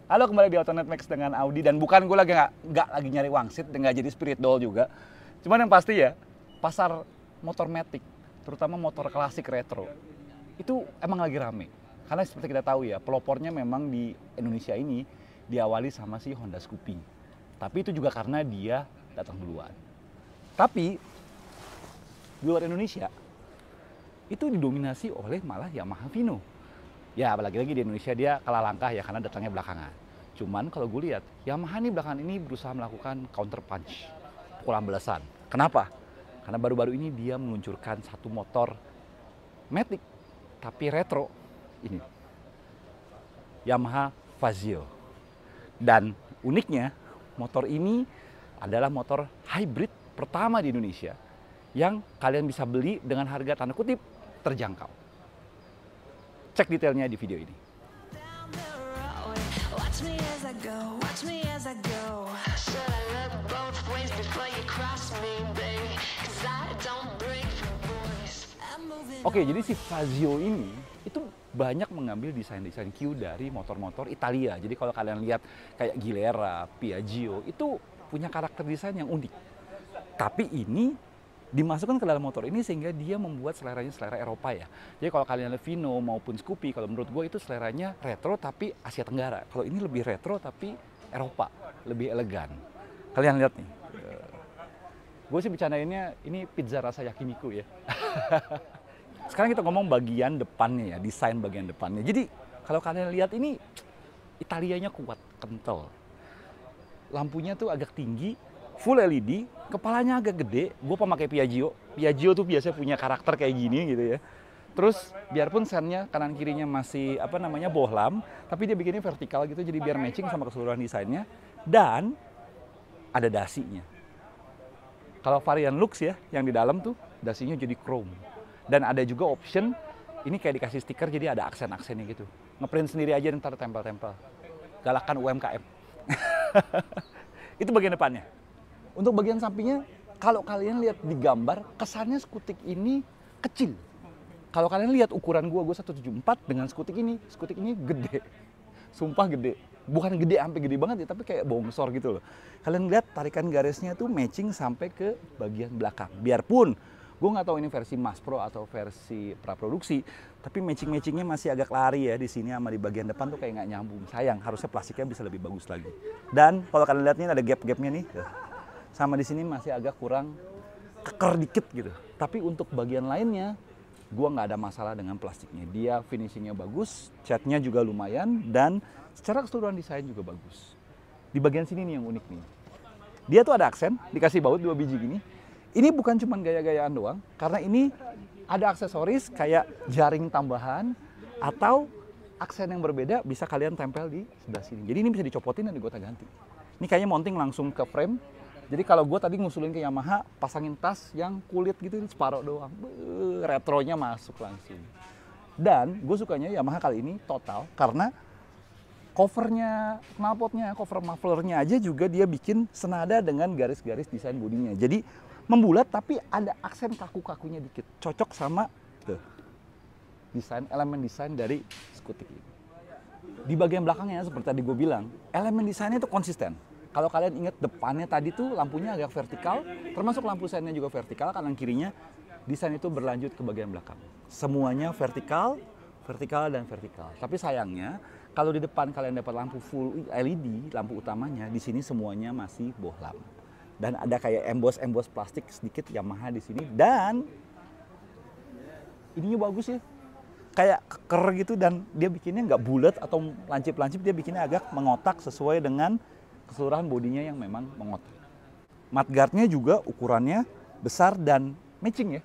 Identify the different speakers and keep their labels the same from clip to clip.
Speaker 1: Halo, kembali di Autonet Max dengan Audi. Dan bukan gue lagi nggak lagi nyari wangsit dan nggak jadi spirit doll juga. Cuman yang pasti ya, pasar motor matic, terutama motor klasik retro, itu emang lagi rame. Karena seperti kita tahu ya, pelopornya memang di Indonesia ini diawali sama si Honda Scoopy. Tapi itu juga karena dia datang duluan. Tapi di luar Indonesia, itu didominasi oleh malah Yamaha Vino. Ya, lagi-lagi di Indonesia dia kalah langkah ya karena datangnya belakangan. Cuman kalau gue lihat, Yamaha nih belakangan ini berusaha melakukan counter punch, pukulan balasan. Kenapa? Karena baru-baru ini dia meluncurkan satu motor matic tapi retro ini, Yamaha Fazio. Dan uniknya, motor ini adalah motor hybrid pertama di Indonesia yang kalian bisa beli dengan harga tanda kutip terjangkau. Cek detailnya di video ini. Oke, jadi si Fazio ini itu banyak mengambil desain-desain Q dari motor-motor Italia. Jadi kalau kalian lihat kayak Gilera, Piaggio, itu punya karakter desain yang unik. Tapi ini dimasukkan ke dalam motor ini sehingga dia membuat seleranya selera Eropa ya. Jadi kalau kalian lihat Vino maupun Scoopy, kalau menurut gue itu seleranya retro tapi Asia Tenggara. Kalau ini lebih retro tapi Eropa, lebih elegan. Kalian lihat nih, gue sih bercandainnya ini pizza rasa yakiniku ya. Sekarang kita ngomong bagian depannya ya, desain bagian depannya. Jadi kalau kalian lihat ini Italianya kuat, kental. Lampunya tuh agak tinggi, full LED, kepalanya agak gede. Gue pemakai Piaggio. Piaggio tuh biasanya punya karakter kayak gini gitu ya. Terus biarpun sennya kanan kirinya masih bohlam, tapi dia bikinnya vertikal gitu jadi biar matching sama keseluruhan desainnya. Dan ada dasinya. Kalau varian Lux ya, yang di dalam tuh dasinya jadi chrome. Dan ada juga option ini kayak dikasih stiker jadi ada aksen-aksennya gitu. Ngeprint sendiri aja ntar tempel-tempel. Galakan UMKM. Itu bagian depannya. Untuk bagian sampingnya, kalau kalian lihat di gambar, kesannya skutik ini kecil. Kalau kalian lihat ukuran gue 174 dengan skutik ini gede. Sumpah gede. Bukan gede sampai gede banget ya, tapi kayak bongsor gitu loh. Kalian lihat tarikan garisnya tuh matching sampai ke bagian belakang. Biarpun gue nggak tahu ini versi Mass Pro atau versi praproduksi, tapi matching-matchingnya masih agak lari ya di sini sama di bagian depan tuh kayak nggak nyambung. Sayang, harusnya plastiknya bisa lebih bagus lagi. Dan kalau kalian lihat ini ada gap-gapnya nih. Sama di sini masih agak kurang keker dikit gitu. Tapi untuk bagian lainnya, gua nggak ada masalah dengan plastiknya. Dia finishingnya bagus, catnya juga lumayan, dan secara keseluruhan desain juga bagus. Di bagian sini nih yang unik nih. Dia tuh ada aksen, dikasih baut 2 biji gini. Ini bukan cuma gaya-gayaan doang, karena ini ada aksesoris kayak jaring tambahan atau aksen yang berbeda bisa kalian tempel di sebelah sini. Jadi ini bisa dicopotin dan digonta-ganti. Ini kayaknya mounting langsung ke frame. Jadi kalau gue tadi ngusulin ke Yamaha, pasangin tas yang kulit gitu, separuh doang. Retronya masuk langsung. Dan gue sukanya Yamaha kali ini total, karena covernya, knalpotnya, cover mufflernya aja juga dia bikin senada dengan garis-garis desain bodinya. Jadi membulat tapi ada aksen kaku-kakunya dikit. Cocok sama tuh, desain, elemen desain dari skutik ini. Di bagian belakangnya seperti tadi gue bilang, elemen desainnya itu konsisten. Kalau kalian ingat depannya tadi tuh lampunya agak vertikal, termasuk lampu sennya juga vertikal, kanan kirinya desain itu berlanjut ke bagian belakang. Semuanya vertikal, vertikal dan vertikal. Tapi sayangnya kalau di depan kalian dapat lampu full LED, lampu utamanya, di sini semuanya masih bohlam. Dan ada kayak emboss plastik sedikit Yamaha di sini, dan ininya bagus ya. Kayak keker gitu, dan dia bikinnya nggak bulat atau lancip-lancip, dia bikinnya agak mengotak sesuai dengan keseluruhan bodinya yang memang mengotak. Mudguardnya juga ukurannya besar dan matching ya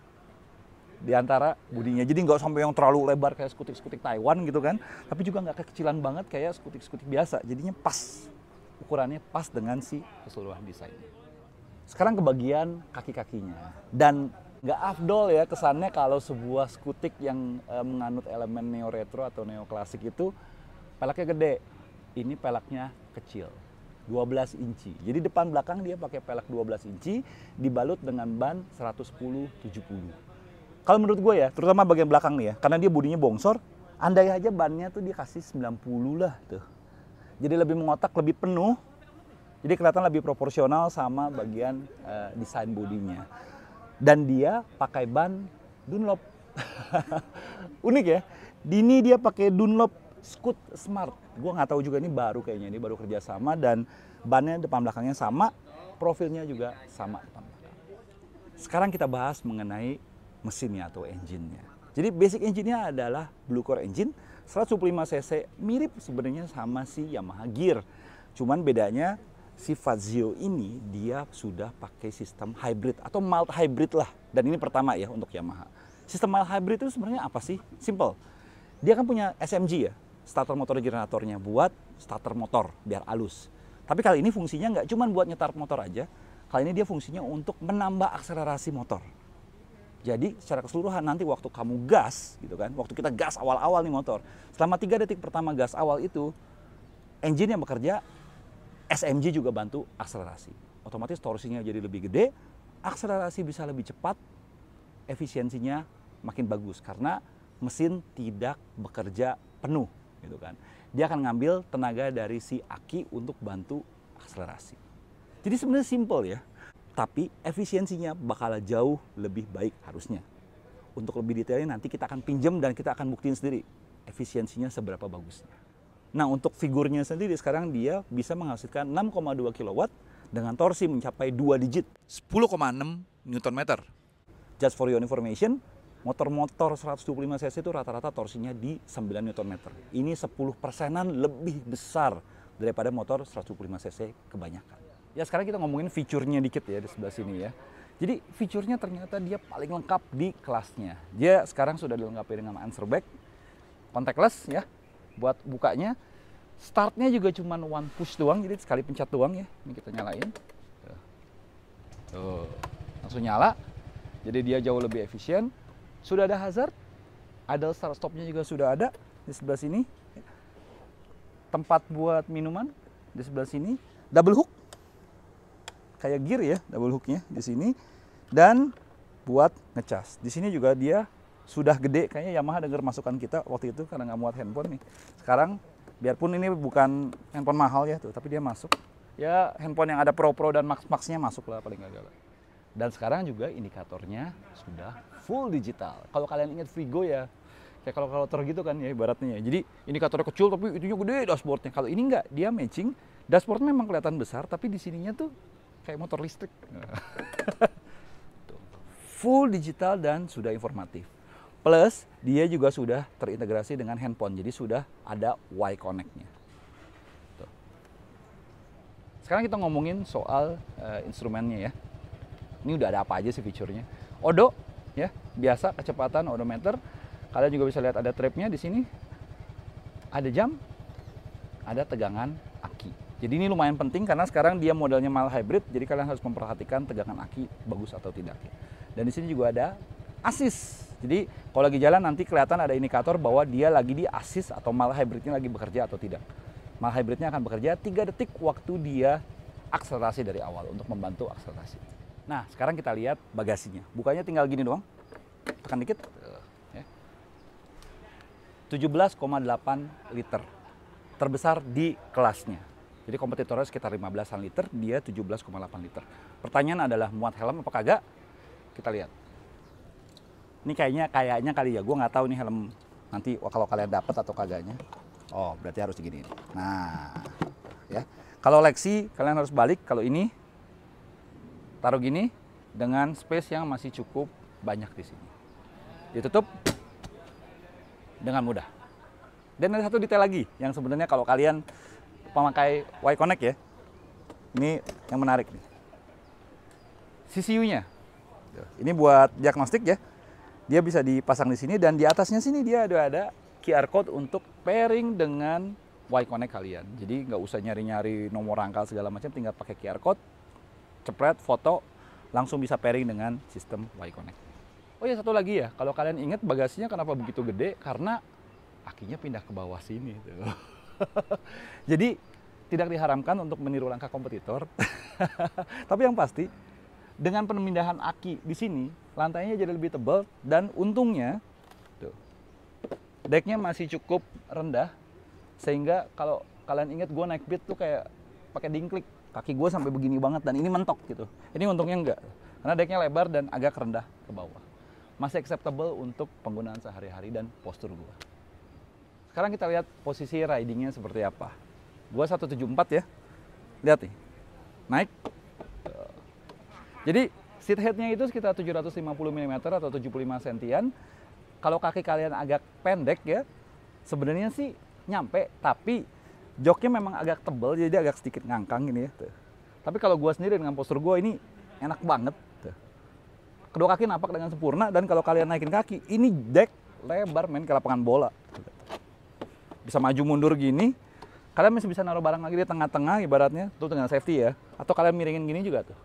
Speaker 1: di antara bodinya. Jadi nggak sampai yang terlalu lebar kayak skutik-skutik Taiwan gitu kan, tapi juga nggak kekecilan banget kayak skutik-skutik biasa. Jadinya pas, ukurannya pas dengan si keseluruhan desainnya. Sekarang ke bagian kaki-kakinya. Dan nggak afdol ya kesannya kalau sebuah skutik yang menganut elemen neo retro atau neo klasik itu peleknya gede. Ini peleknya kecil. 12 inci. Jadi depan belakang dia pakai pelek 12 inci dibalut dengan ban 110/70. Kalau menurut gue ya, terutama bagian belakang nih ya, karena dia bodinya bongsor, andai aja bannya tuh dia kasih 90 lah tuh. jadi lebih mengotak, lebih penuh. Jadi kelihatan lebih proporsional sama bagian desain bodinya. Dan dia pakai ban Dunlop. Unik ya. Ini dia pakai Dunlop Scoot Smart. Gua nggak tahu juga, ini baru kayaknya, ini baru kerjasama, dan bannya depan belakangnya sama, profilnya juga sama depan belakang. Sekarang kita bahas mengenai mesinnya atau engine-nya. Jadi basic engine-nya adalah Blue Core engine, 125 cc, mirip sebenarnya sama si Yamaha Gear. Cuman bedanya si Fazio ini dia sudah pakai sistem hybrid atau mild hybrid lah. Dan ini pertama ya untuk Yamaha. Sistem mild hybrid itu sebenarnya apa sih? Simple. Dia kan punya SMG ya, starter motor generatornya buat starter motor biar halus. Tapi kali ini fungsinya nggak cuma buat nyetar motor aja. Kali ini dia fungsinya untuk menambah akselerasi motor. Jadi secara keseluruhan nanti waktu kamu gas gitu kan, waktu kita gas awal-awal nih motor, selama 3 detik pertama gas awal itu, engine yang bekerja, SMG juga bantu akselerasi. Otomatis torsinya jadi lebih gede, akselerasi bisa lebih cepat, efisiensinya makin bagus karena mesin tidak bekerja penuh gitu kan. Dia akan ngambil tenaga dari si aki untuk bantu akselerasi. Jadi sebenarnya simple ya, tapi efisiensinya bakal jauh lebih baik harusnya. Untuk lebih detailnya nanti kita akan pinjam dan kita akan buktiin sendiri efisiensinya seberapa bagusnya. Nah, untuk figurnya sendiri sekarang dia bisa menghasilkan 6,2 kW dengan torsi mencapai 2 digit, 10,6 Nm. Just for your information, motor-motor 125 cc itu rata-rata torsinya di 9 Nm. Ini 10%-an lebih besar daripada motor 125 cc kebanyakan. Ya sekarang kita ngomongin fiturnya dikit ya di sebelah sini ya. Jadi fiturnya ternyata dia paling lengkap di kelasnya. Dia sekarang sudah dilengkapi dengan answer back, contactless ya. Buat bukanya, startnya juga cuma one push doang, jadi sekali pencet doang ya. Ini kita nyalain. Tuh, langsung nyala. Jadi dia jauh lebih efisien. Sudah ada hazard, idle start stopnya juga sudah ada di sebelah sini. Tempat buat minuman di sebelah sini. Double hook, kayak gear ya, double hooknya di sini. Dan buat ngecas. Di sini juga dia sudah gede, kayaknya Yamaha dengar masukan kita waktu itu karena nggak muat handphone nih. Sekarang biarpun ini bukan handphone mahal ya tuh, tapi dia masuk. Ya handphone yang ada Pro dan Max-nya masuk lah paling nggak. Dan sekarang juga indikatornya sudah full digital. Kalau kalian ingat Vigo ya, kayak kalau kalkulator gitu kan ya ibaratnya ya. Jadi indikatornya kecil tapi itunya gede dashboardnya. Kalau ini nggak, dia matching. Dashboardnya memang kelihatan besar, tapi di sininya tuh kayak motor listrik. Full digital dan sudah informatif. Plus, dia juga sudah terintegrasi dengan handphone, jadi sudah ada Y-Connect-nya. Sekarang kita ngomongin soal instrumennya ya. Ini udah ada apa aja sih fiturnya. Odo, ya, biasa kecepatan odometer. Kalian juga bisa lihat ada trapnya di sini. Ada jam, ada tegangan aki. Jadi ini lumayan penting karena sekarang dia modelnya mild hybrid, jadi kalian harus memperhatikan tegangan aki bagus atau tidak. Dan di sini juga ada assist. Jadi kalau lagi jalan nanti kelihatan ada indikator bahwa dia lagi di assist atau mild hybridnya lagi bekerja atau tidak. Mild hybridnya akan bekerja 3 detik waktu dia akselerasi dari awal untuk membantu akselerasi. Nah sekarang kita lihat bagasinya. Bukanya tinggal gini doang. Tekan dikit. 17,8 liter. Terbesar di kelasnya. Jadi kompetitornya sekitar 15-an liter, dia 17,8 liter. Pertanyaan adalah muat helm apa kagak? Kita lihat. Ini kayaknya kali ya, gue nggak tahu nih helm nanti kalau kalian dapat atau kagaknya. Oh, berarti harus begini. Nah, ya. Kalau Lexi kalian harus balik. Kalau ini taruh gini dengan space yang masih cukup banyak di sini. Ditutup dengan mudah. Dan ada satu detail lagi yang sebenarnya kalau kalian pemakai Y-Connect ya, ini yang menarik nih. CCU-nya. Ini buat diagnostik ya. Dia bisa dipasang di sini dan di atasnya sini dia ada QR code untuk pairing dengan Y-Connect kalian. Jadi nggak usah nyari-nyari nomor rangkal segala macam, tinggal pakai QR code, cepret, foto, langsung bisa pairing dengan sistem Y-Connect. Oh ya satu lagi ya, kalau kalian ingat bagasinya kenapa begitu gede? Karena akinya pindah ke bawah sini. Tuh. Jadi tidak diharamkan untuk meniru langkah kompetitor. Tapi yang pasti dengan pemindahan aki di sini, lantainya jadi lebih tebal dan untungnya tuh, decknya masih cukup rendah sehingga kalau kalian inget gue naik Beat tuh kayak pakai dingklik, kaki gue sampai begini banget dan ini mentok gitu. Ini untungnya enggak, karena decknya lebar dan agak rendah ke bawah. Masih acceptable untuk penggunaan sehari-hari dan postur gue. Sekarang kita lihat posisi ridingnya seperti apa. Gue 174 ya, lihat nih, naik. Jadi seat headnya itu sekitar 750 mm atau 75 sentian. Kalau kaki kalian agak pendek ya, sebenarnya sih nyampe, tapi joknya memang agak tebal, jadi agak sedikit ngangkang gini ya. Tuh. Tapi kalau gue sendiri dengan postur gue ini enak banget. Tuh. Kedua kaki napak dengan sempurna, dan kalau kalian naikin kaki, ini deck lebar main ke lapangan bola. Bisa maju mundur gini, kalian masih bisa naruh barang lagi di tengah-tengah ibaratnya, tuh dengan safety ya. Atau kalian miringin gini juga tuh.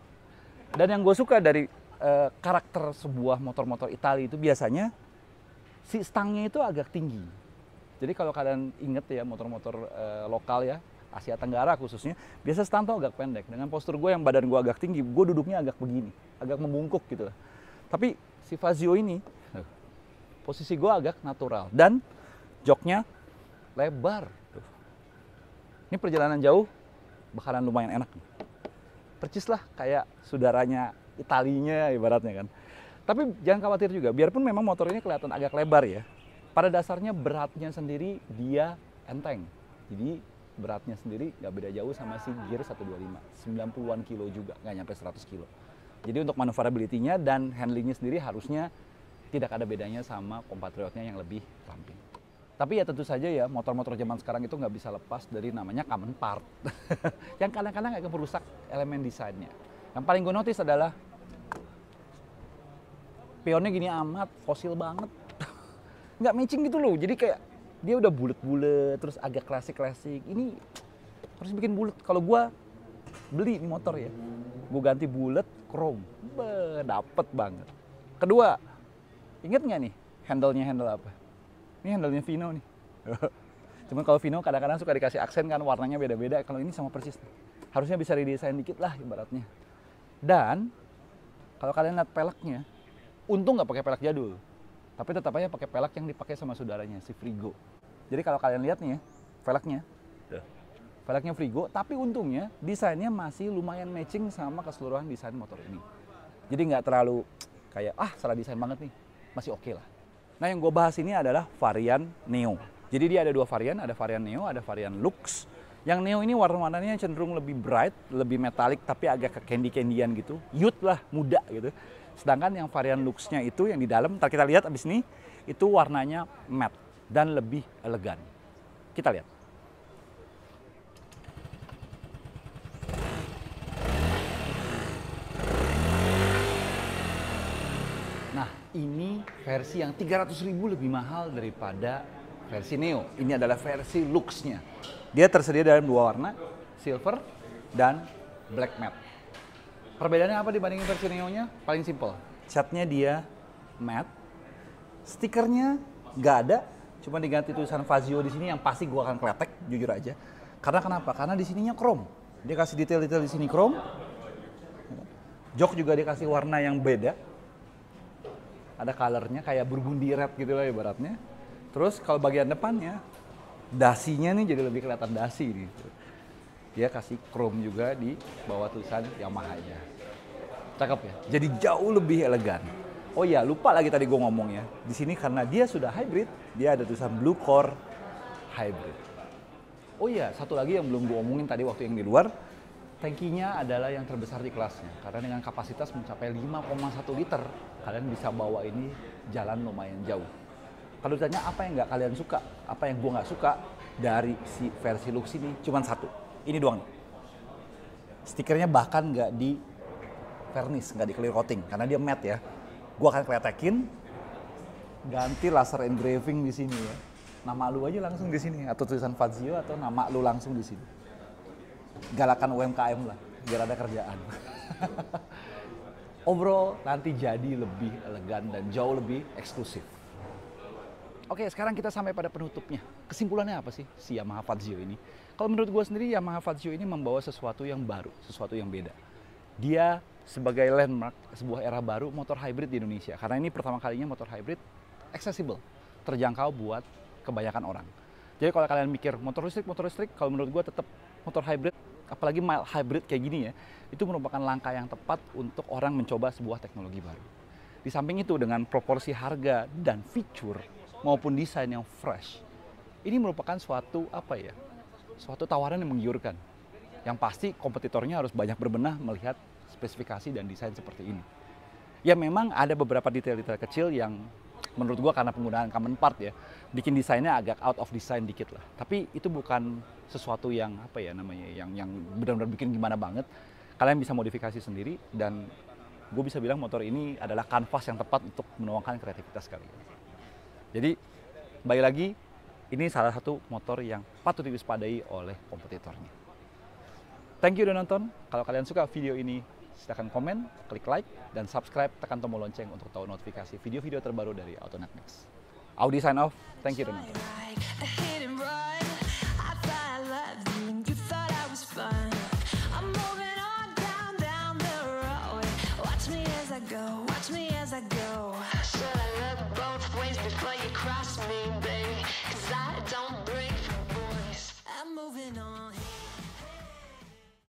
Speaker 1: Dan yang gue suka dari karakter sebuah motor-motor Italia itu biasanya si stangnya itu agak tinggi. Jadi kalau kalian inget ya motor-motor lokal ya, Asia Tenggara khususnya, biasa stang tuh agak pendek. Dengan postur gue yang badan gue agak tinggi, gue duduknya agak begini, agak membungkuk gitu. Tapi si Fazio ini, posisi gue agak natural dan joknya lebar. Ini perjalanan jauh bakalan lumayan enak. Percis lah kayak saudaranya Italinya ibaratnya kan. Tapi jangan khawatir juga, biarpun memang motor ini kelihatan agak lebar ya. Pada dasarnya beratnya sendiri dia enteng. Jadi beratnya sendiri nggak beda jauh sama si Gear 125. 90-an kilo juga, nggak nyampe 100 kilo. Jadi untuk maneuverability-nya dan handling-nya sendiri harusnya tidak ada bedanya sama compatriotnya yang lebih ramping. Tapi ya tentu saja ya, motor-motor zaman sekarang itu nggak bisa lepas dari namanya common part. Yang kadang-kadang agak merusak elemen desainnya. Yang paling gue notice adalah pionnya gini amat, fosil banget. Nggak matching gitu loh, jadi kayak dia udah bulet-bulet, terus agak klasik-klasik. Ini harus bikin bulet. Kalau gue beli ini motor ya, gue ganti bulet, chrome. Dapet banget. Kedua, inget nggak nih handle-nya handle apa? Ini handle-nya Vino nih. Cuman kalau Vino kadang-kadang suka dikasih aksen kan, warnanya beda-beda. Kalau ini sama persis. Harusnya bisa redesign dikit lah ibaratnya. Dan kalau kalian lihat peleknya, untung nggak pakai pelek jadul. Tapi tetap aja pakai pelek yang dipakai sama saudaranya, si Frigo. Jadi kalau kalian lihat nih ya, peleknya. Peleknya Frigo, tapi untungnya desainnya masih lumayan matching sama keseluruhan desain motor ini. Jadi nggak terlalu kayak, salah desain banget nih. Masih oke lah. Nah yang gue bahas ini adalah varian Neo. Jadi dia ada dua varian, ada varian Neo, ada varian Lux. Yang Neo ini warna-warnanya cenderung lebih bright, lebih metalik, tapi agak ke candy-candyan gitu. Youth lah, muda gitu. Sedangkan yang varian Lux-nya itu yang di dalam, ntar kita lihat abis ini, itu warnanya matte dan lebih elegan. Kita lihat. Nah, ini versi yang 300.000 lebih mahal daripada versi Neo. Ini adalah versi Lux-nya. Dia tersedia dalam dua warna, silver dan black matte. Perbedaannya apa dibandingin versi Neo-nya? Paling simple. Catnya dia matte. Stikernya nggak ada, cuma diganti tulisan Fazio di sini yang pasti gua akan kletek, jujur aja. Karena kenapa? Karena di sininya chrome. Dia kasih detail-detail di sini chrome. Jok juga dikasih warna yang beda. Ada colornya kayak burgundy red gitu lah ibaratnya. Terus kalau bagian depannya, dasinya nih jadi lebih kelihatan dasi nih. Dia kasih chrome juga di bawah tulisan Yamaha-nya. Cakep ya? Jadi jauh lebih elegan. Oh iya, lupa lagi tadi gue ngomong ya. Di sini karena dia sudah hybrid, dia ada tulisan Blue Core Hybrid. Oh iya, satu lagi yang belum gue omongin tadi waktu yang di luar. Tangkinya adalah yang terbesar di kelasnya. Karena dengan kapasitas mencapai 5,1 liter, kalian bisa bawa ini jalan lumayan jauh. Kalau ditanya apa yang nggak kalian suka, apa yang gue nggak suka dari si versi Lux ini, cuma satu. Ini doang nih. Stikernya bahkan nggak di vernis, nggak di clear coating, karena dia matte ya. Gue akan kletekin, ganti laser engraving di sini ya. Nama lu aja langsung di sini, atau tulisan Fazio atau nama lu langsung di sini. Galakan UMKM lah, biar ada kerjaan. Overall nanti jadi lebih elegan dan jauh lebih eksklusif. Oke, sekarang kita sampai pada penutupnya. Kesimpulannya apa sih si Yamaha Fazio ini? Kalau menurut gue sendiri, Yamaha Fazio ini membawa sesuatu yang baru, sesuatu yang beda. Dia sebagai landmark sebuah era baru motor hybrid di Indonesia. Karena ini pertama kalinya motor hybrid accessible, terjangkau buat kebanyakan orang. Jadi kalau kalian mikir motor listrik, kalau menurut gue tetap motor hybrid, apalagi mild hybrid kayak gini ya, itu merupakan langkah yang tepat untuk orang mencoba sebuah teknologi baru. Di samping itu dengan proporsi harga dan fitur maupun desain yang fresh, ini merupakan suatu suatu tawaran yang menggiurkan. Yang pasti kompetitornya harus banyak berbenah melihat spesifikasi dan desain seperti ini. Ya memang ada beberapa detail-detail kecil yang menurut gua karena penggunaan common part ya, bikin desainnya agak out of design dikit lah. Tapi itu bukan sesuatu yang yang benar-benar bikin gimana banget. Kalian bisa modifikasi sendiri dan gue bisa bilang motor ini adalah kanvas yang tepat untuk menuangkan kreativitas kalian. Jadi, kembali lagi, ini salah satu motor yang patut diwaspadai oleh kompetitornya. Thank you udah nonton. Kalau kalian suka video ini, silakan komen, klik like, dan subscribe, tekan tombol lonceng untuk tahu notifikasi video-video terbaru dari Autonet Next. Audi sign off, thank you udah nonton.